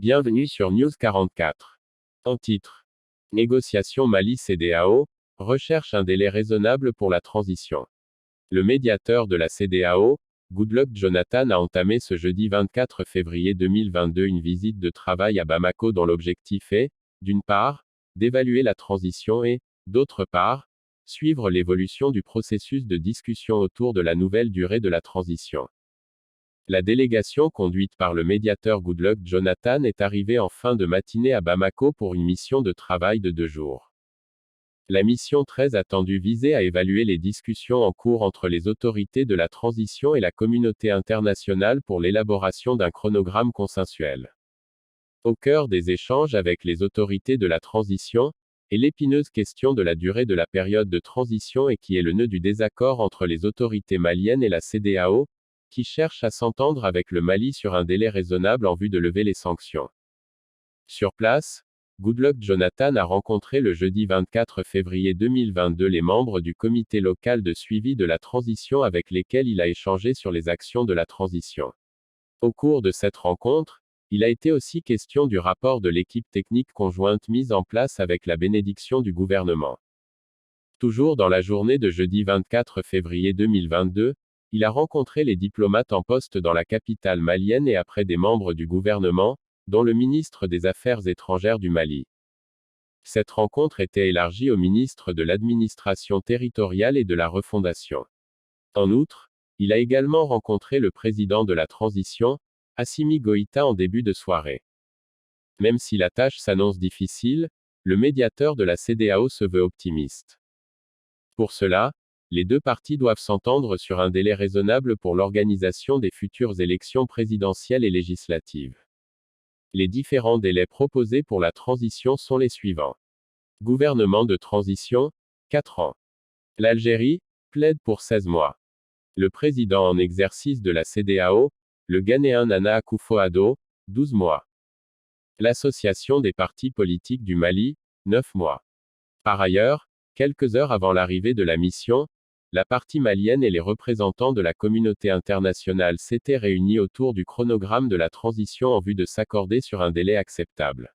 Bienvenue sur News 44. En titre. Négociation Mali-CEDEAO, recherche un délai raisonnable pour la transition. Le médiateur de la CEDEAO, Goodluck Jonathan a entamé ce jeudi 24 février 2022 une visite de travail à Bamako dont l'objectif est, d'une part, d'évaluer la transition et, d'autre part, suivre l'évolution du processus de discussion autour de la nouvelle durée de la transition. La délégation conduite par le médiateur Goodluck Jonathan est arrivée en fin de matinée à Bamako pour une mission de travail de 2 jours. La mission très attendue visait à évaluer les discussions en cours entre les autorités de la transition et la communauté internationale pour l'élaboration d'un chronogramme consensuel. Au cœur des échanges avec les autorités de la transition, est l'épineuse question de la durée de la période de transition et qui est le nœud du désaccord entre les autorités maliennes et la CEDEAO, qui cherche à s'entendre avec le Mali sur un délai raisonnable en vue de lever les sanctions. Sur place, Goodluck Jonathan a rencontré le jeudi 24 février 2022 les membres du comité local de suivi de la transition avec lesquels il a échangé sur les actions de la transition. Au cours de cette rencontre, il a été aussi question du rapport de l'équipe technique conjointe mise en place avec la bénédiction du gouvernement. Toujours dans la journée de jeudi 24 février 2022, il a rencontré les diplomates en poste dans la capitale malienne et après des membres du gouvernement, dont le ministre des Affaires étrangères du Mali. Cette rencontre était élargie au ministre de l'Administration territoriale et de la Refondation. En outre, il a également rencontré le président de la transition, Assimi Goïta en début de soirée. Même si la tâche s'annonce difficile, le médiateur de la CEDEAO se veut optimiste. Pour cela, les deux parties doivent s'entendre sur un délai raisonnable pour l'organisation des futures élections présidentielles et législatives. Les différents délais proposés pour la transition sont les suivants. Gouvernement de transition, 4 ans. L'Algérie plaide pour 16 mois. Le président en exercice de la CEDEAO, le Ghanéen Nana Akufo-Addo, 12 mois. L'Association des partis politiques du Mali, 9 mois. Par ailleurs, quelques heures avant l'arrivée de la mission, la partie malienne et les représentants de la communauté internationale s'étaient réunis autour du chronogramme de la transition en vue de s'accorder sur un délai acceptable.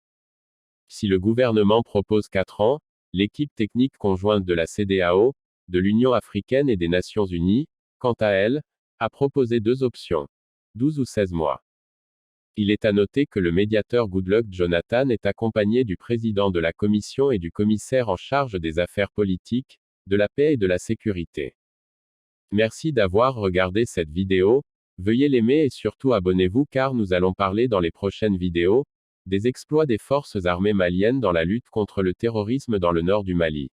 Si le gouvernement propose 4 ans, l'équipe technique conjointe de la CEDEAO, de l'Union africaine et des Nations unies, quant à elle, a proposé 2 options, 12 ou 16 mois. Il est à noter que le médiateur Goodluck Jonathan est accompagné du président de la Commission et du commissaire en charge des affaires politiques, de la paix et de la sécurité. Merci d'avoir regardé cette vidéo, veuillez l'aimer et surtout abonnez-vous car nous allons parler dans les prochaines vidéos, des exploits des forces armées maliennes dans la lutte contre le terrorisme dans le nord du Mali.